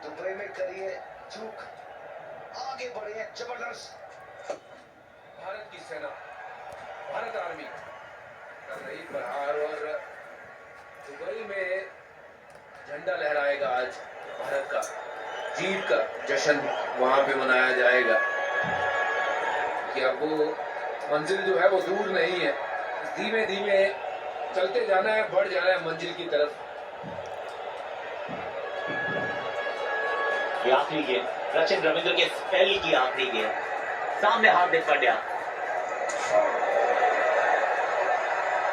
Dubai में करिए चूक, आगे बढ़े जबरदस्त। भारत की सेना, भारत आर्मी कर रही प्रहार और दुबई में झंडा लहराएगा आज भारत का। जीत का जश्न वहां पे मनाया जाएगा कि अब वो मंजिल जो है वो दूर नहीं है, धीमे धीमे चलते जाना है, बढ़ जाना है मंजिल की तरफ। ये आखिरी गेंद सचिन रविंद्र के स्पेल की आखिरी गेंद, सामने हार्दिक पांड्या।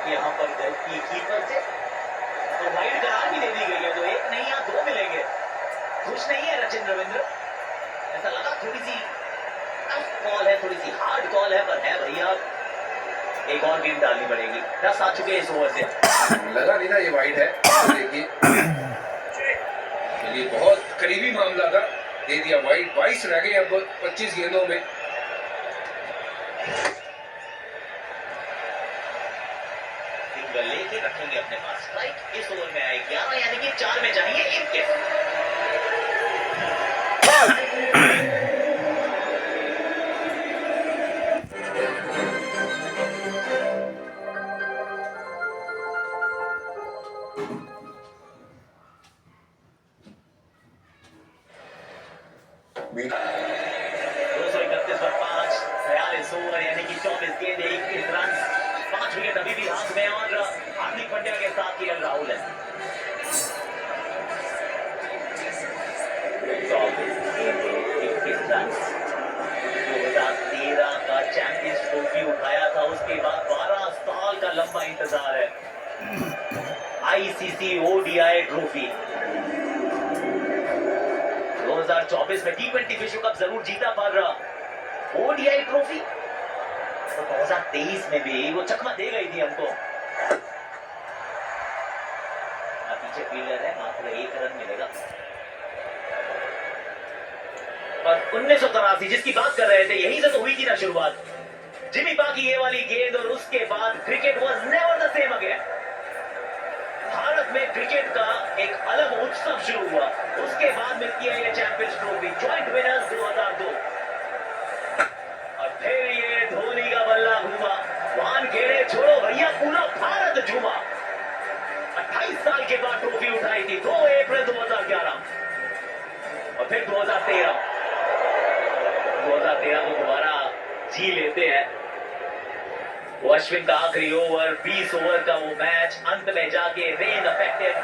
यहाँ पर गलती कीपर से तो वाइड करार भी दे दी गई है, तो एक नहीं या दो मिलेंगे। खुश नहीं है सचिन रविंद्र, ऐसा लगा थोड़ी सी टफ कॉल है, थोड़ी सी हार्ड कॉल है, पर है भैया एक और गेंद डालनी पड़ेगी। 10 आ चुके इस ओवर से। लगा नहीं था ये वाइड है, देखिए ये बहुत करीबी मामला था, दे दिया वाइड। 22 रह गए अब 25 गेंदों में। सिंगल लेके रखेंगे अपने पास। स्ट्राइक इस ओवर में आए 11, यानी कि 4 में चाहिए 21। यानी कि 24 गेंद 21 रन, 5 विकेट अभी भी हाथ में और हार्दिक पांड्या के साथ केएल राहुल है। 2013 का चैंपियंस ट्रॉफी उठाया था, उसके बाद 12 साल का लंबा इंतजार है। आईसीसी ओडीआई ट्रॉफी 2024 में टी20 विश्व कप जरूर जीता, पर ओडीआई ट्रॉफी तो 2023 में भी वो चकमा दे गई थी हमको। पीछे फील्डर है, मात्र 1 रन मिलेगा। पर 1983 जिसकी बात कर रहे थे, यहीं से तो हुई थी ना शुरुआत। जिमी पा की ये वाली गेंद और उसके बाद cricket was never the same again. Bharat में क्रिकेट का एक अलग उत्सव शुरू हुआ, उसके बाद मिलती है ये चैंपियंस ट्रॉफी, जॉइंट विनर्स 2002। और फिर ये धोनी का बल्ला घूमा, वानखेड़े छोड़ो भैया, पूरा भारत झूमा। 28 साल के बाद ट्रॉफी उठाई थी 2 अप्रैल 2011। और फिर 2013 को दोबारा जी लेते हैं। वो अश्विन का आखिरी ओवर, 20 ओवर का वो मैच, अंत में जाके रेन अफेक्टेड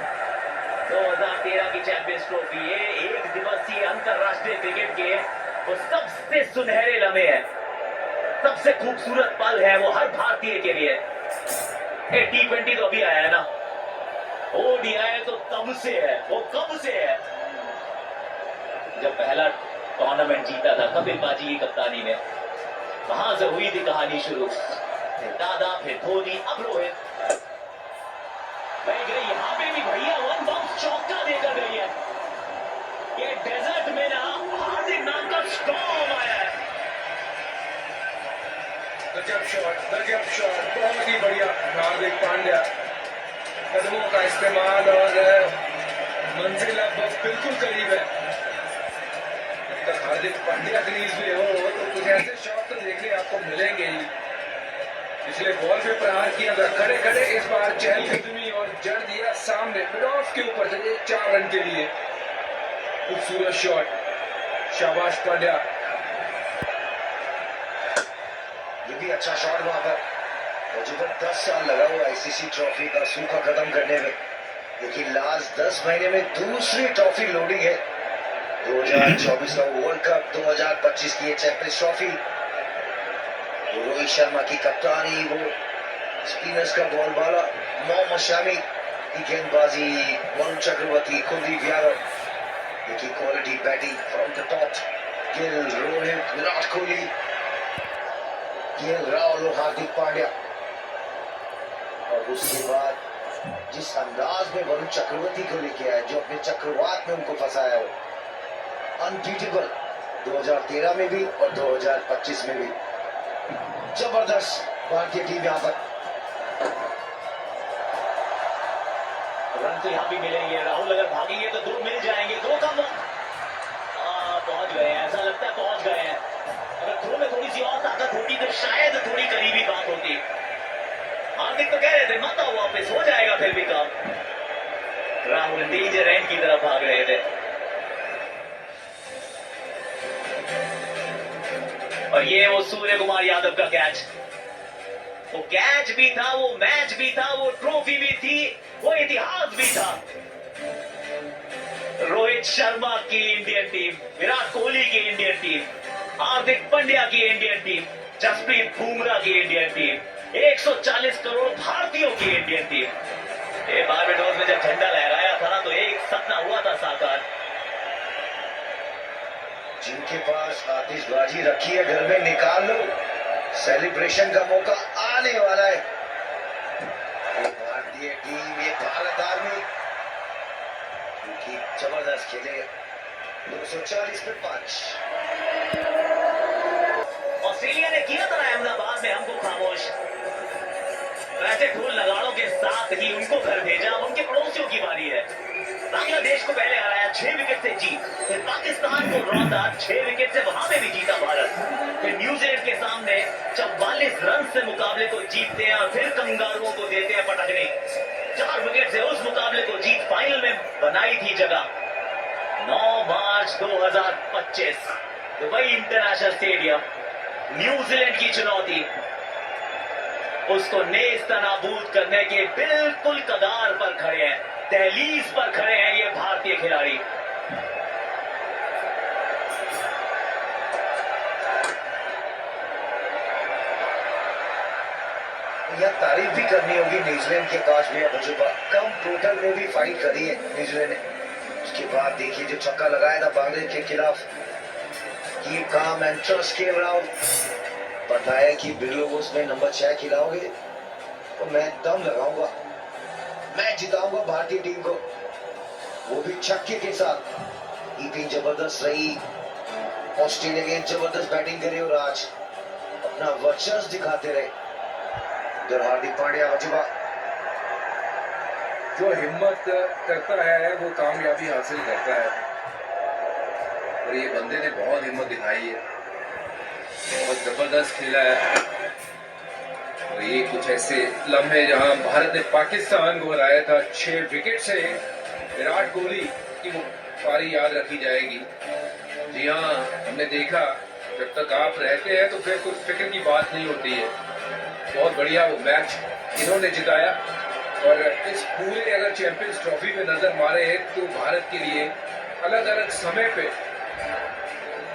2013 की चैंपियंस ट्रॉफी। ये एक दिवसीय अंतरराष्ट्रीय क्रिकेट के वो सबसे सुनहरे लम्हे हैं, सबसे खूबसूरत पल है वो हर भारतीय के लिए। टी20 तो अभी आया है ना, ओडीआई तो तब से है, वो कब से है, जब पहला टूर्नामेंट जीता था कपिल पाजी की कप्तानी में। वहां से हुई थी कहानी शुरू, फिर दादा, फिर धोनी, अब रोहित। यहां पे भी भैया वन बाउंस चौका देकर गई है। ये डेजर्ट में ना हार्दिक नाम का स्टॉर्म आया है। गजब शॉट, बहुत ही बढ़िया हार्दिक पांड्या। कदमों का इस्तेमाल और मंजिल अब बिल्कुल करीब है। जब तक हार्दिक पांड्या क्रीज में हो तो कुछ ऐसे शॉट तो देखने आपको मिलेंगे ही। पिछले बॉल पे प्रहार किया था खड़े खड़े, इस बार चहलकदमी और जड़ दिया सामने मिड ऑफ के ऊपर से 4 रन के लिए। खूबसूरत शॉट, शाबाश पांड्या। ये भी अच्छा शॉट वहां पर। तकरीबन 10 साल लगा वो आईसीसी ट्रॉफी का सूखा खत्म करने में, लेकिन लास्ट 10 महीने में दूसरी ट्रॉफी लोडिंग है। 2024 का वर्ल्ड कप, 2025 की चैंपियंस ट्रॉफी, रोहित शर्मा की कप्तानी, वो स्पिनर्स का बॉलबाला मोहम्मद शमी की गेंदबाजी, वरुण चक्रवर्ती, कुलदीप यादव, देखिए quality batting from the top, Gill, Rohit, Virat Kohli, KL Rahul और हार्दिक पांड्या। और उसके बाद जिस अंदाज में वरुण चक्रवर्ती को लेके आया, जो अपने चक्रवात में उनको फंसाया, वो अनबीटेबल 2013 में भी और 2025 में भी। जबरदस्त भारतीय टीम यहाँ पर। रन तो यहाँ भी मिलेंगे, राहुल अगर भागेंगे तो 2 मिल जाएंगे, 2 का डेंजर एंड की तरफ भाग रहे थे। और ये वो सूर्य कुमार यादव का कैच, वो कैच भी था, वो मैच भी था, वो ट्रॉफी भी थी, वो इतिहास भी था। रोहित शर्मा की इंडियन टीम, विराट कोहली की इंडियन टीम, हार्दिक पांड्या की इंडियन टीम, जसप्रीत बुमराह की इंडियन टीम, 140 करोड़ भारतीयों की इंडियन टीम। ये बारबेडोस में जब झंडा लहराया था ना, तो एक सपना हुआ था साकार। जिनके पास आतिशबाजी रखी है घर में निकाल लो, सेलिब्रेशन का मौका आने वाला है। ये भारतीय टीम, ये भारत आर्मी जबरदस्त खेले, 240 पे 5। ऑस्ट्रेलिया ने किया था अहमदाबाद में हमको खामोश, वैसे ढोल नगाड़ों के साथ ही उनको घर भेजा। अब उनके पड़ोसियों की बारी है। बांग्लादेश को पहले हराया 6 विकेट से जीत, फिर पाकिस्तान को रौंदा 6 विकेट से, वहां में भी जीता भारत। फिर न्यूजीलैंड के सामने 44 रन से मुकाबले को जीतते हैं और फिर कंगारुओं को देते हैं पटकने। 4 विकेट से उस मुकाबले को जीत फाइनल में बनाई थी जगह। 9 मार्च 2025 दुबई इंटरनेशनल स्टेडियम, न्यूजीलैंड की चुनौती, उसको नेस्तनाबूद करने के बिल्कुल कगार पर खड़े हैं, दहलीज पर खड़े हैं ये भारतीय खिलाड़ी। यह तारीफ भी करनी होगी न्यूजीलैंड के काश में तजुर्बा, कम टोटल में भी फाइट करी है न्यूजीलैंड ने। उसके बाद देखिए जो छक्का लगाया था बांग्लादेश के खिलाफ, की काम एंड ट्रस्ट के अराउंड, बताया कि बिरलोस में नंबर 6 खिलाओगे तो मैं दम लगाऊंगा, मैं जिताऊंगा भारतीय टीम को, वो भी छक्के के साथ। कीपिंग जबरदस्त रही, ऑस्ट्रेलिया के जबरदस्त बैटिंग करे और आज अपना वर्चस्व दिखाते रहे। इधर हार्दिक पांड्या वजुबा, जो हिम्मत करता है वो कामयाबी हासिल करता है, और ये बंदे ने बहुत हिम्मत दिखाई है, बहुत जबरदस्त खेला है। और ये कुछ ऐसे लम्हे जहां भारत ने पाकिस्तान को हराया था 6 विकेट से, विराट कोहली की वो पारी याद रखी जाएगी। जी हाँ, हमने देखा जब तक आप रहते हैं तो फिर कुछ फिक्र की बात नहीं होती है। बहुत बढ़िया वो मैच इन्होंने जिताया, और इस पूरे अगर चैंपियंस ट्रॉफी पे नजर मारे तो भारत के लिए अलग अलग समय पे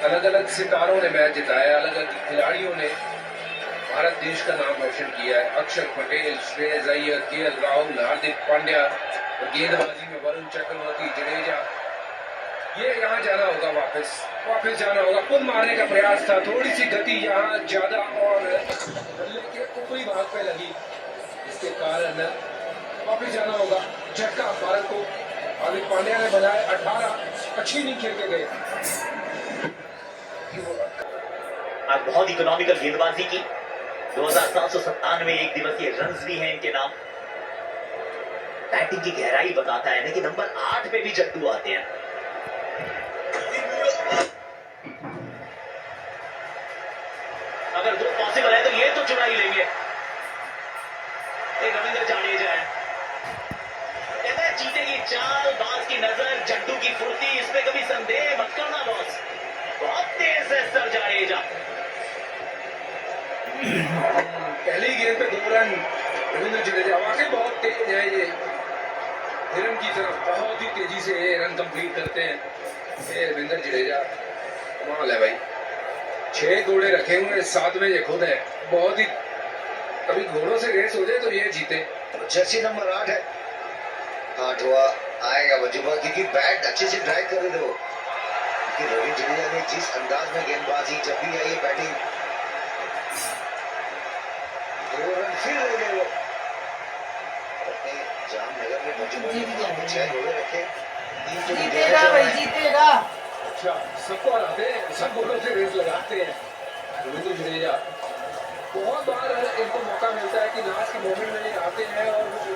अलग अलग सितारों ने मैच जिताया, अलग अलग खिलाड़ियों ने भारत देश का नाम रोशन किया है। अक्षर पटेल, श्रेयस अय्यर, केएल राहुल, हार्दिक पांड्या, और गेंदबाजी में वरुण चक्रवर्ती, जडेजा। ये यहाँ जाना होगा, वापस जाना होगा। पुल मारने का प्रयास था, थोड़ी सी गति यहाँ ज्यादा और बल्ले के ऊपरी भाग पे लगी, इसके कारण वापस जाना होगा। झटका भारत को हार्दिक पांड्या ने बनाए 18, अच्छी इनिंग खेल के गए। आज बहुत इकोनॉमिकल गेंदबाजी की, 2797 एक दिवसीय रन्स भी हैं इनके नाम। बैटिंग की गहराई बताता है ना कि नंबर 8 पे भी जट्टू आते हैं। अगर 2 पॉसिबल है तो ये तो चुरा ही लेंगे। रविंद्र जाडेजा है, कहता है चीते की चाल, बाज की नजर, जट्टू की फुर्ती, इस पे कभी संदेह मत करना बॉस। बहुत तेज है सर जाडेजा। पहली गेंद पे 2 रन रविंद्र जडेजा, वाकई बहुत तेज है ये, हिरन की तरफ बहुत ही तेजी से ये रन कंप्लीट करते हैं ये रविंद्र जडेजा। कमाल है भाई, 6 घोड़े रखे हुए, 7 में ये खुद है। बहुत ही, कभी घोड़ों से रेस हो जाए तो ये जीते। जर्सी नंबर 8 है, 8वां आएगा वजुबा, क्योंकि बैट अच्छे से ड्राइव कर रहे थे वो, क्योंकि रवि जडेजा ने जिस अंदाज में गेंदबाजी जब भी आई बैटिंग, 2 रन फिर ले गए वो। अपने जामनगर में वजुबा 6 घोड़े रखे, 3 तो जीतेगा भाई, जीतेगा। अच्छा, सबको हराते हैं, सब घोड़ों से रेस लगाते हैं रविंद्र जडेजा। बहुत बार इनको मौका मिलता है कि लास्ट के मोमेंट में आते हैं और वो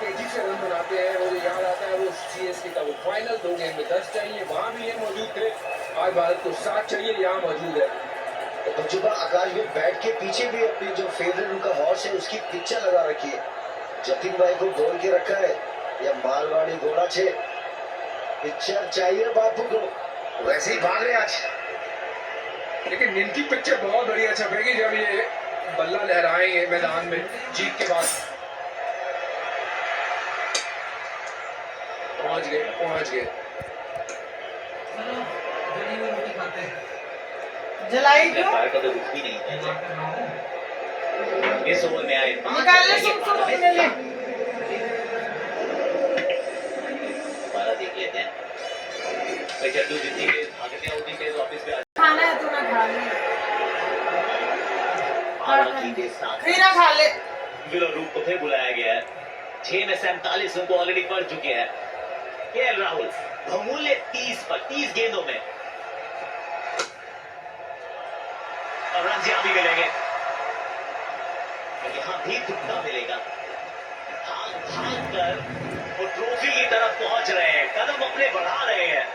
तेजी से रन बनाते हैं। और याद आता है वो सीएसके का वो फाइनल, 2 गेंद में 10 चाहिए, वहां भी ये मौजूद थे। आज भारत को 7 चाहिए, यहाँ मौजूद है। तो वजुबा आकाश में बैट के पीछे भी अपनी जो फेवरेट उनका हॉर्स है उसकी पिक्चर लगा रखी है। जतिन भाई को बोल के रखा है, या मारवाड़ी घोड़ा छे, पिक्चर चाहिए बापू को, वैसे ही भाग रहे आज। लेकिन इनकी पिक्चर बहुत बढ़िया छपेगी जब ये बल्ला लहराएंगे मैदान में जीत के बाद। पहुंच गए। जलाई क्यों? बाहर का तो रुक भी नहीं है। इस ओवर में आए निकाल ले सूप सूप अपने लिए। हमारा देख लेते हैं भाई। जड्डू जितनी देर भागते हैं उतनी देर वापस पे आ खाना है तो ना खा ले। हालांकि के साथ खीरा खा ले। विलो रूप को फिर बुलाया गया है। 6 में 47 उनको ऑलरेडी पड़ चुके हैं। केएल राहुल बहुमूल्य 30 गेंदों में, और रन यहां भी मिलेंगे। यहां भी तुक्का मिलेगा। भाग कर वो ट्रॉफी की तरफ पहुंच रहे हैं, कदम अपने बढ़ा रहे हैं।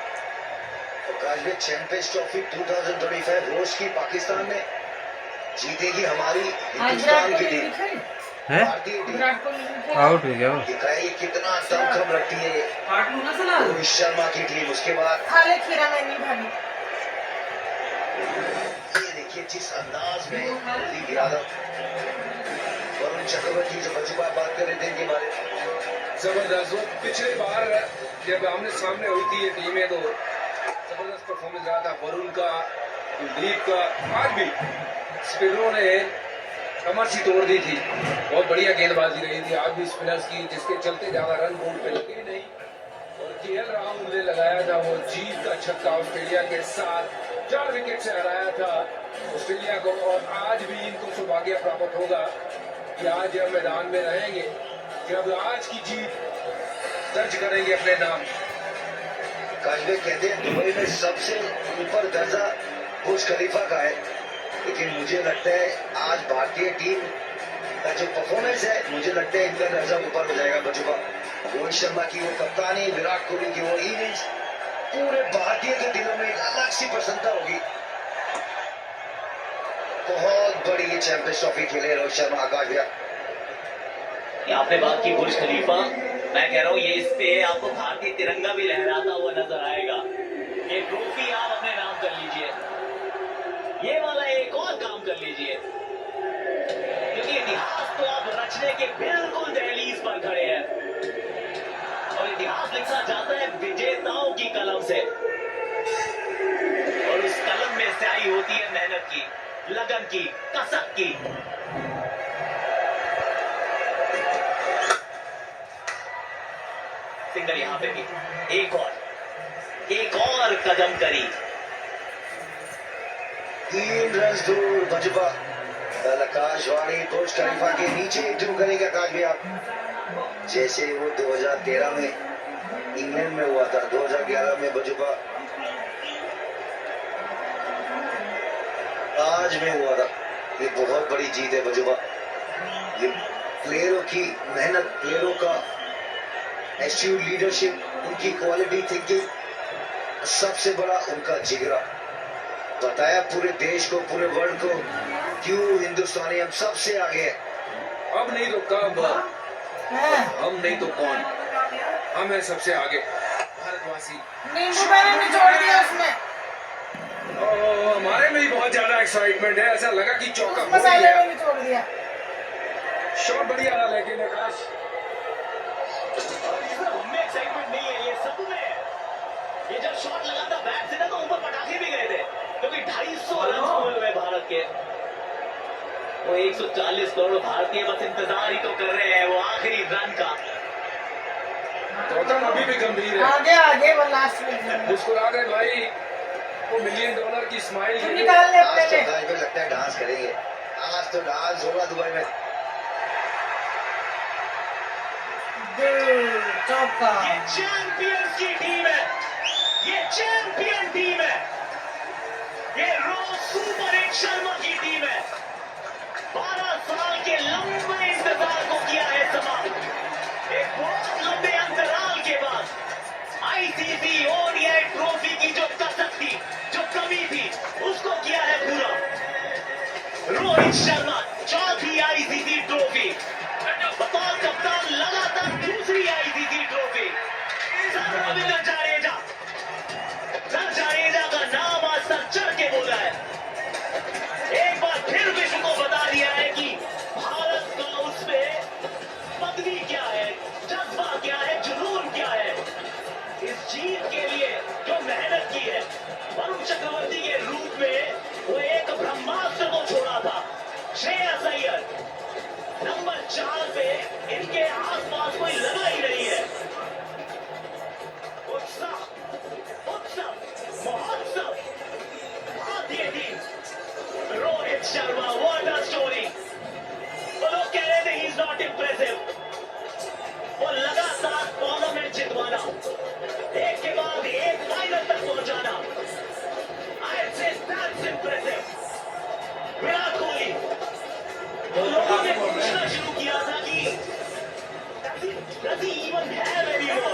तो काजवे चैंपियंस ट्रॉफी 2025 रोज की पाकिस्तान ने जीतेगी हमारी हिंदुस्तान की टीम, भारतीय टीम। विराट कोहली आउट हो गया वो। दिखाइए कितना दमखम रखती है काट लूं ना सलाद। रोहित शर्मा की टीम। उसके बाद खा ले खीरा, मैं नहीं भागी। ये देखिए जिस अंदाज में कुलदीप यादव, वरुण चक्रवर्ती, जो बजुबा बात कर रहे थे इनके बारे में, जबरदस्त। वो पिछले बार जब आमने सामने हुई थी ये टीमें तो जबरदस्त परफॉर्मेंस रहा था वरुण का, कुलदीप का। आज भी स्पिनरों ने कमर सी तोड़ दी थी, बहुत बढ़िया गेंदबाजी रही थी आज भी स्पिनर्स की, जिसके चलते ज्यादा रन बोर्ड पे लगे ही नहीं। और केएल राहुल ने लगाया था वो जीत का छक्का ऑस्ट्रेलिया के साथ, 4 विकेट से हराया था ऑस्ट्रेलिया को। और आज भी इनको सौभाग्य प्राप्त होगा कि आज जब मैदान में रहेंगे, जब आज की जीत दर्ज करेंगे अपने नाम। काजवे कहते हैं दुबई में सबसे ऊपर दर्जा बुर्ज खलीफा का है, लेकिन मुझे लगता है आज भारतीय टीम का जो परफॉर्मेंस है, मुझे लगता है इनका दर्जा ऊपर हो जाएगा। बजुबा रोहित शर्मा की वो कप्तानी, विराट कोहली की वो इनिंग्स, पूरे भारतीय के दिलों में एक अलग सी प्रसन्नता होगी। बहुत बड़ी ये चैंपियंस ट्रॉफी खेले रोहित शर्मा। आकाश भैया, आपने बात की बुर्ज खलीफा, मैं कह रहा हूँ ये इस पे आपको भारतीय तिरंगा भी लहराता हुआ नजर आएगा। ये ट्रॉफी आप अपने नाम कर लीजिए, ये वाला एक और काम कर लीजिए, क्योंकि इतिहास तो आप रचने के बिल्कुल दहलीज पर खड़े हैं, और इतिहास लिखा जाता है विजेताओं की कलम से, और उस कलम में स्याही होती है मेहनत की, लगन की, कसक की। सिंगल यहां पे भी एक और कदम करी। 3 रन दूर बजुबा। कल आकाशवाणी बुर्ज खलीफा के नीचे इंटरव्यू करेंगे आकाश भैया, जैसे वो 2013 में इंग्लैंड में हुआ था, 2011 में बजुबा आज में हुआ था। ये बहुत बड़ी जीत है बजुबा। ये प्लेयरों की मेहनत, प्लेयरों का एटीट्यूड, लीडरशिप, उनकी क्वालिटी थिंकिंग, सबसे बड़ा उनका जिगरा। बताया पूरे देश को, पूरे वर्ल्ड को क्यों हिंदुस्तानी हम सबसे आगे हैं। अब नहीं तो कब, हम नहीं तो कौन, हम हैं सबसे आगे भारतवासी। नींबू मैंने निचोड़ दिया उसमें। हमारे में ही बहुत ज्यादा एक्साइटमेंट है, ऐसा लगा कि चौका हो मसाले गया। में निचोड़ दिया। शॉट बढ़िया था लेकिन आकाश, हमें एक्साइटमेंट नहीं है, ये सब में है। ये जब शॉट लगा था बैट से ना, तो ऊपर पटाखे भी गए थे, क्योंकि 250 रन हुए हुए भारत के। वो 140 करोड़ भारतीय बस इंतजार ही तो कर रहे हैं वो आखिरी रन का। गौतम अभी भी गंभीर है, आगे वो लास्ट में मुस्कुरा रहे भाई, वो $1 मिलियन की स्माइल तुम के निकाल ले आज अपने तो में। गाइस को लगता है डांस करेंगे, आज तो डांस होगा दुबई में। चौका। ये चैंपियंस की टीम है, ये चैंपियन टीम है, ये रोज सुपर हिट शर्मा की टीम है। 12 साल के लंबे इंतजार को किया है समाप्त। एक बहुत लंबे अंतराल के बाद आईसीसी ओडीआई ट्रॉफी की जो कसक थी, जो कमी थी, उसको किया है पूरा। रोहित शर्मा चौथी आईसीसी ट्रॉफी, बतौर कप्तान लगातार दूसरी ICC trophy. Does he even have any more?